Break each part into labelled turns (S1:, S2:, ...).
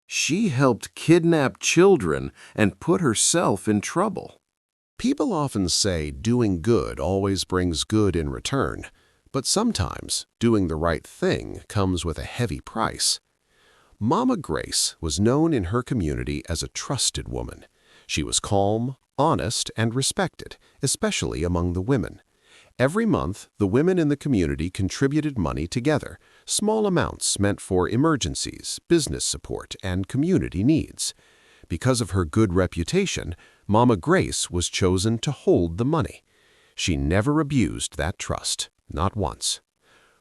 S1: She helped kidnap children and put herself in trouble.
S2: People often say doing good always brings good in return, but sometimes doing the right thing comes with a heavy price. Mama Grace was known in her community as a trusted woman. She was calm, honest, and respected, especially among the women. Every month, the women in the community contributed money together, small amounts meant for emergencies, business support, and community needs. Because of her good reputation, Mama Grace was chosen to hold the money. She never abused that trust, not once.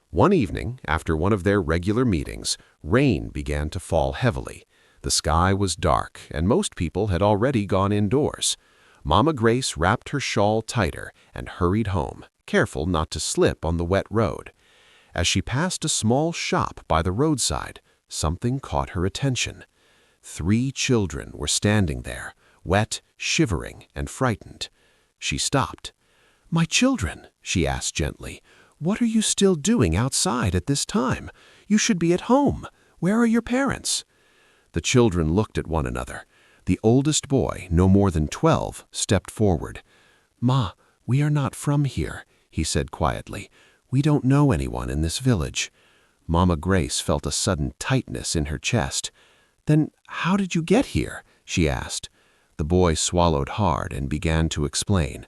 S2: One evening, after one of their regular meetings, rain began to fall heavily. The sky was dark, and most people had already gone indoors. Mama Grace wrapped her shawl tighter and hurried home, careful not to slip on the wet road. As she passed a small shop by the roadside, something caught her attention. 3 children were standing there, wet, shivering, and frightened. She stopped. "My children," she asked gently, "what are you still doing outside at this time? You should be at home. Where are your parents?" The children looked at one another. The oldest boy, no more than 12, stepped forward. "Ma, we are not from here," he said quietly. "We don't know anyone in this village." Mama Grace felt a sudden tightness in her chest. "Then how did you get here?" she asked. The boy swallowed hard and began to explain.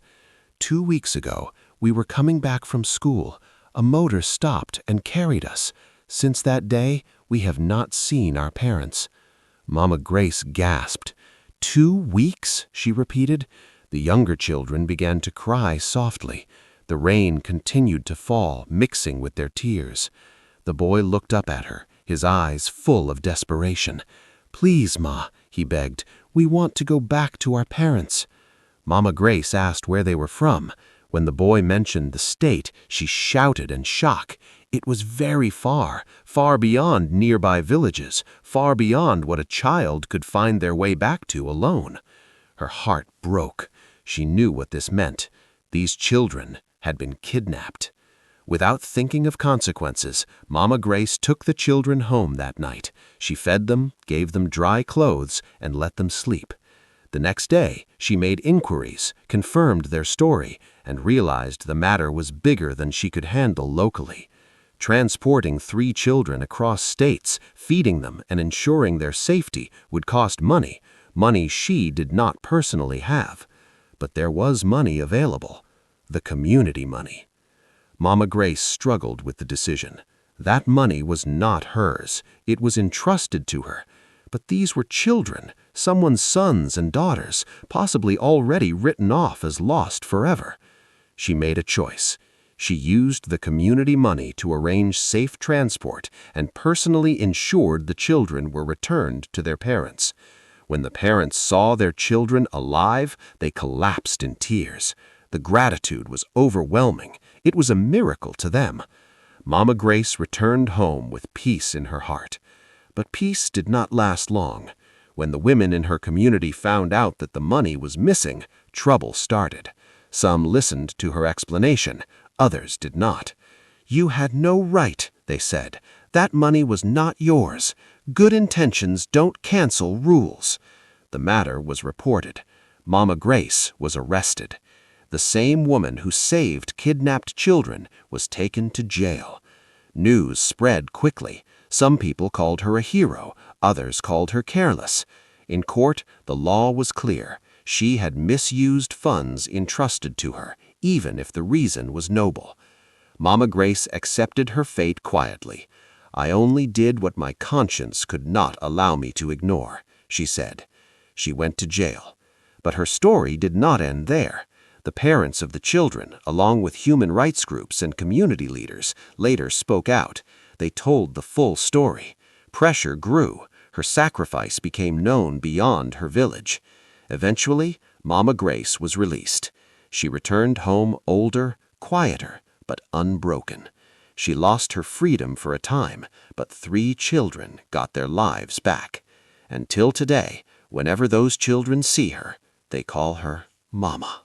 S2: 2 weeks ago, we were coming back from school. A motor stopped and carried us. Since that day, we have not seen our parents." Mama Grace gasped. 2 weeks, she repeated. The younger children began to cry softly. The rain continued to fall, mixing with their tears. The boy looked up at her, his eyes full of desperation. "Please, Ma," he begged, "we want to go back to our parents." Mama Grace asked where they were from. When the boy mentioned the state, she shouted in shock. It was very far, far beyond nearby villages, far beyond what a child could find their way back to alone. Her heart broke. She knew what this meant. These children had been kidnapped. Without thinking of consequences, Mama Grace took the children home that night. She fed them, gave them dry clothes, and let them sleep. The next day, she made inquiries, confirmed their story, and realized the matter was bigger than she could handle locally. Transporting 3 children across states, feeding them, and ensuring their safety would cost money, money she did not personally have. But there was money available, the community money. Mama Grace struggled with the decision. That money was not hers. It was entrusted to her. But these were children, someone's sons and daughters, possibly already written off as lost forever. She made a choice. She used the community money to arrange safe transport and personally ensured the children were returned to their parents. When the parents saw their children alive, they collapsed in tears. The gratitude was overwhelming. It was a miracle to them. Mama Grace returned home with peace in her heart. But peace did not last long. When the women in her community found out that the money was missing, trouble started. Some listened to her explanation, others did not. "You had no right," they said. "That money was not yours. Good intentions don't cancel rules." The matter was reported. Mama Grace was arrested. The same woman who saved kidnapped children was taken to jail. News spread quickly. Some people called her a hero, others called her careless. In court, the law was clear. She had misused funds entrusted to her, even if the reason was noble. Mama Grace accepted her fate quietly. "I only did what my conscience could not allow me to ignore," she said. She went to jail. But her story did not end there. The parents of the children, along with human rights groups and community leaders, later spoke out. They told the full story. Pressure grew. Her sacrifice became known beyond her village. Eventually, Mama Grace was released. She returned home older, quieter, but unbroken. She lost her freedom for a time, but 3 children got their lives back. And till today, whenever those children see her, they call her Mama.